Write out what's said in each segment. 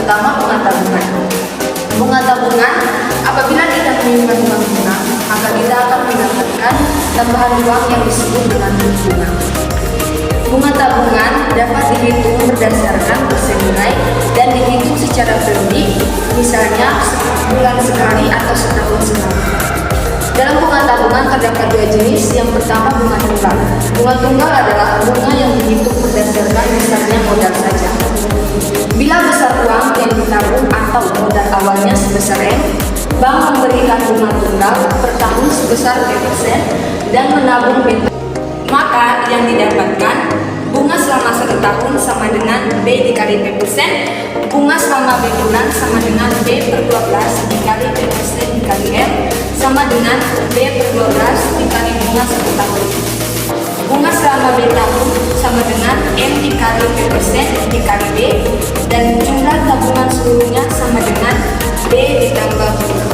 pertama, bunga tabungan. Bunga tabungan, apabila kita menyimpan uang bunga, maka kita akan mendapatkan tambahan uang yang disebut dengan bunga. Bunga tabungan dapat dihitung berdasarkan persen nilai dan dihitung secara periodik, misalnya bulan sekali atau setahun sekali. Dalam bunga tabungan terdapat dua jenis. Yang pertama, bunga tunggal. Bunga tunggal adalah bunga yang dihitung berdasarkan besarnya modal saja. Bila besar uang yang ditabung atau modal awalnya sebesar M, bank memberikan bunga tunggal per tahun sebesar B% dan menabung B. Maka yang didapatkan bunga selama 1 tahun sama dengan B dikali B%, bunga selama B bulan sama dengan B per 12 dikali B% dikali M sama dengan B per 12 dikali bunga 1 tahun. Bunga selama B tahun sama dengan M dikali B% dikali B, dan jumlah tabungan seluruhnya sama dengan B ditambah bunga.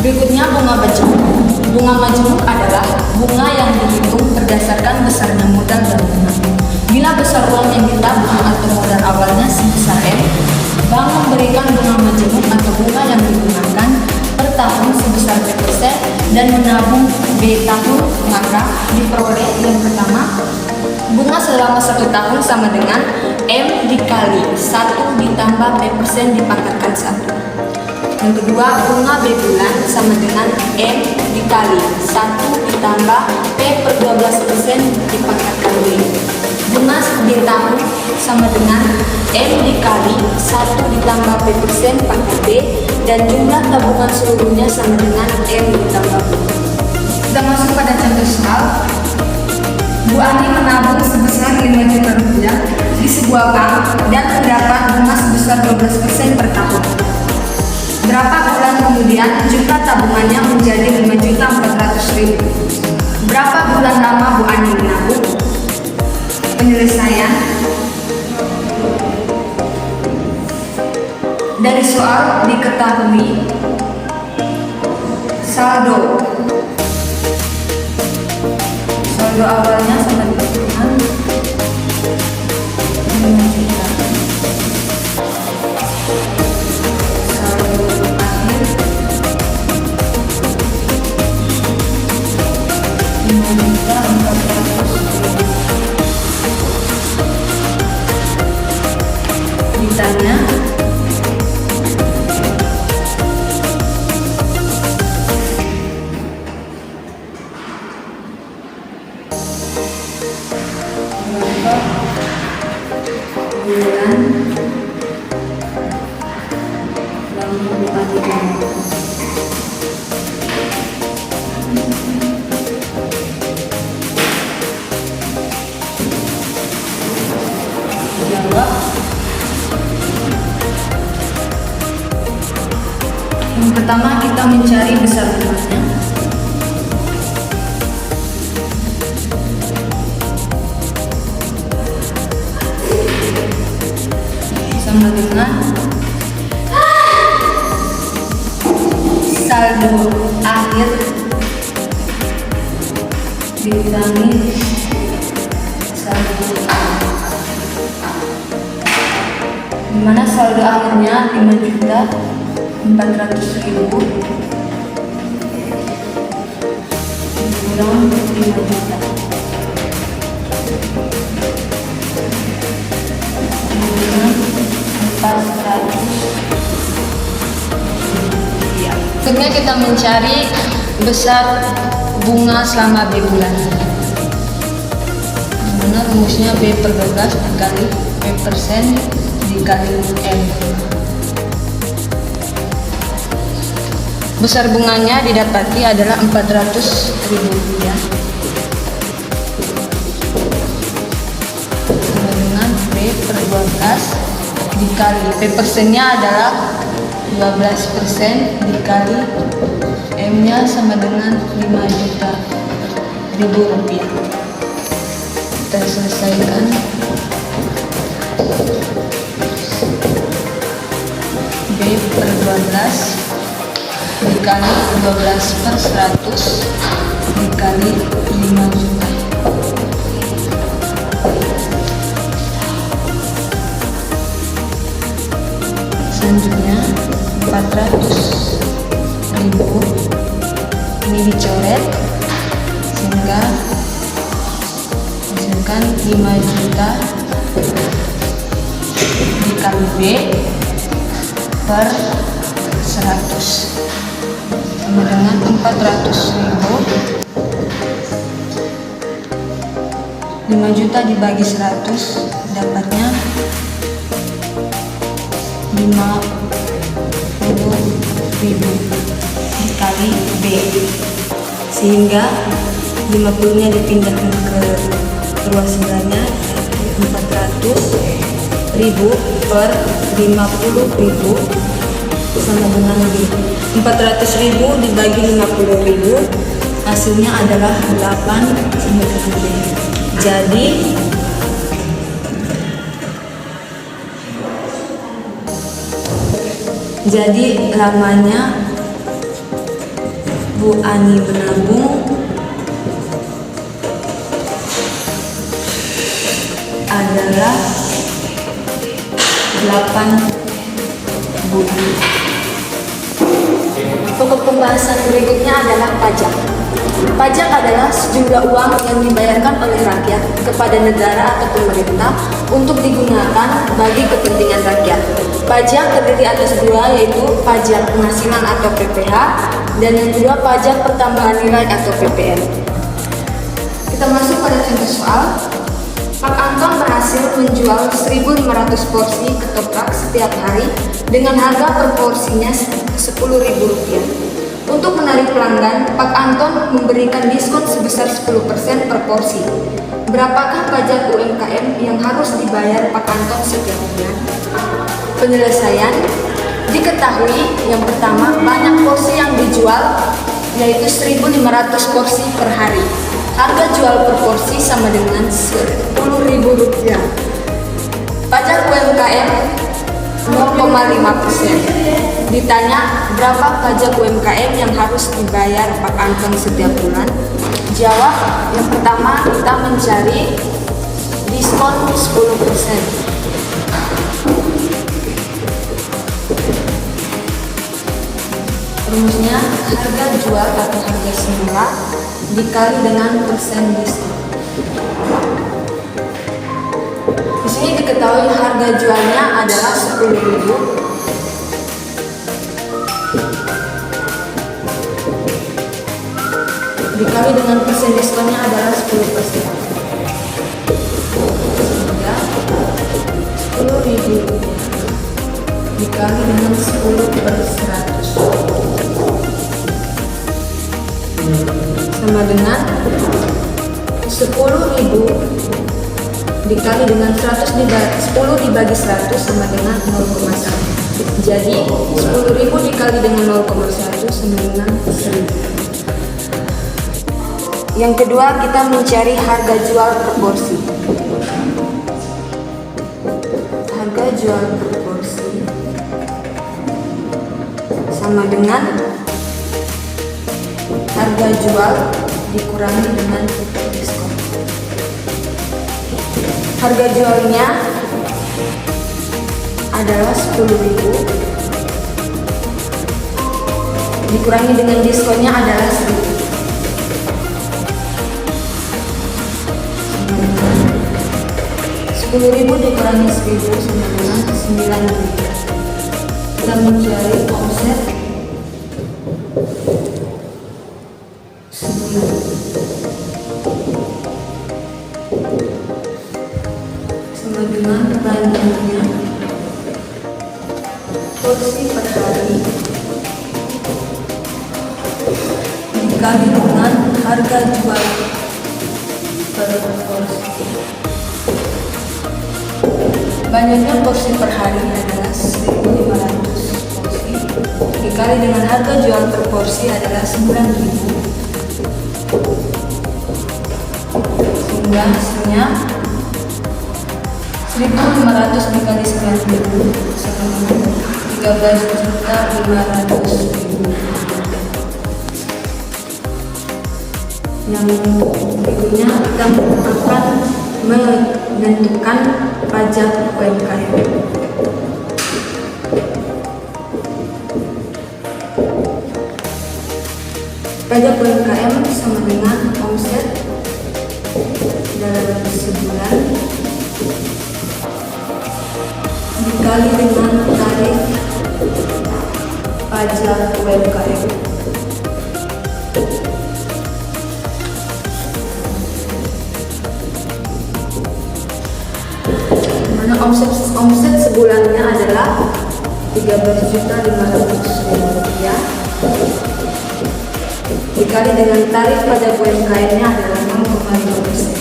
Berikutnya bunga majemuk. Bunga majemuk adalah bunga yang dihitung berdasarkan besarnya modal dan bunga. Bila besar uang yang ditabung atau modal awalnya sebesar M, bank memberikan bunga majemuk atau bunga yang digunakan per tahun sebesar B% dan menabung B tahun, maka diperoleh yang pertama, bunga selama 1 tahun sama dengan M dikali 1 ditambah B% dipangkatkan 1. Yang kedua, bunga B bulan sama dengan M dikali 1 ditambah P per 12% dipangkatkan B. Bunga B tahun sama dengan M dikali 1 ditambah P% pangkat B, dan jumlah tabungan seluruhnya sama dengan M ditambah B. Kita masuk pada contoh soal. Bu Ani menabung sebesar 5 juta rupiah di sebuah bank dan mendapat bunga sebesar 12% per tahun. Berapa bulan kemudian jumlah tabungannya menjadi 5.400.000. Berapa bulan lama Bu Ani menabung? Penyelesaian. Dari soal diketahui saldo awalnya sama dengan 5 juta. Saldo akhir 5.400.000. Ditanya bulan lama Bu Ani menabung. Jawab. Yang pertama, kita mencari besar bunganya. Sama dengan saldo akhir dikurangi saldo, dimana saldo akhirnya 5.400.000 dikurang 5 juta. Selanjutnya kita mencari besar bunga selama B bulan. Mana rumusnya B per 12 dikali B% dikali M. Besar bunganya didapati adalah 400.000 rupiah. Sama dengan B per 12 dikali P%-nya adalah 12% dikali M-nya sama dengan 5.000.000 rupiah. Kita selesaikan. B per 12 dikali 12/100 dikali 5 juta. Selanjutnya 400.000 ini dicoret sehingga menghasilkan 5 juta dikali B per 100 sama dengan 400.000. 5 juta dibagi 100 dapatnya 50.000 dikali B, sehingga 50 nya dipindahkan ke ruas sebelahnya, 400.000 per 50.000 sama dengan B. 400.000 dibagi 50.000 hasilnya adalah 8 sama dengan B. Jadi lamanya Bu Ani menabung adalah 8 bulan. Pokok pembahasan berikutnya adalah pajak. Pajak adalah sejumlah uang yang dibayarkan oleh rakyat kepada negara atau pemerintah untuk digunakan bagi kepentingan rakyat. Pajak terdiri atas dua, yaitu pajak penghasilan atau PPH dan yang kedua pajak pertambahan nilai atau PPN. Kita masuk pada contoh soal. Pak Anton berhasil menjual 1.500 porsi ketoprak setiap hari dengan harga per porsinya Rp10.000. Untuk menarik pelanggan, Pak Anton memberikan diskon sebesar 10% per porsi. Berapakah pajak UMKM yang harus dibayar Pak Anton setiap bulan? Penyelesaian. Diketahui yang pertama, banyak porsi yang dijual yaitu 1.500 porsi per hari. Harga jual per porsi sama dengan Rp10.000. Pajak UMKM 0,5%. Ditanya berapa pajak UMKM yang harus dibayar Pak Anton setiap bulan? Jawab, yang pertama kita mencari diskon 10%. Rumusnya harga jual atau harga semula dikali dengan persen diskon. Di sini diketahui harga jualnya adalah Rp10.000 dikali dengan persen diskonnya adalah 10%. Sehingga Rp10.000 dikali dengan 10/100 sama dengan 10.000 dikali dengan 10 dibagi 100 sama dengan 0,1. Jadi 10.000 dikali dengan 0,1 sama dengan 1.000. Yang kedua, kita mencari harga jual per porsi. Harga jual per porsi sama dengan harga jual dikurangi dengan diskon. Harga jualnya adalah 10.000 dikurangi dengan diskonnya adalah 1.000. 10.000 dikurangi 1.000 sama dengan 9.000. Kita mencari omset sebulan. Sama dengan banyaknya porsi per hari dikali dengan harga jual per porsi. Banyaknya porsi per hari adalah 1.500 porsi dikali dengan harga jual per porsi adalah 9.000, sehingga hasilnya 1.500 dikali 9.000 sama dengan 13.500.000. Yang berikutnya kita akan menentukan pajak UMKM. Pajak UMKM sama dengan omset dalam sebulan dikali dengan tarif pajak UMKM. Mana omset sebulannya adalah 13.500.000 rupiah dikali dengan tarif pajak UMKM-nya adalah 0,5%.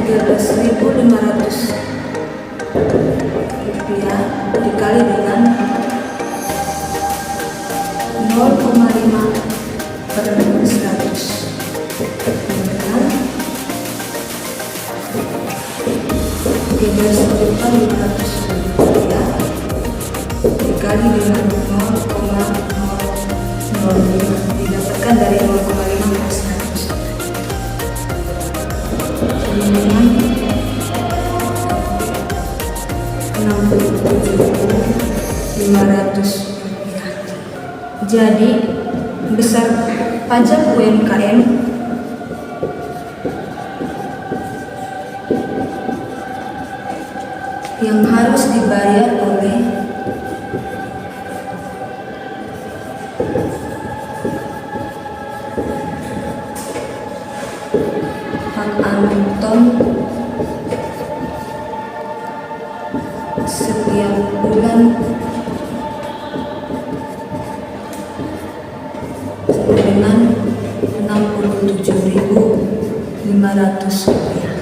Rp13.500 dikali dengan 0,5 per 100 dengan 13.500 rupiah dikali dengan 0,005 didapatkan dari 0,5 per 100 dengan 67.500 rupiah. Jadi besar pajak UMKM yang harus dibayar oleh Pak Anton setiap bulan dengan Rp67.500.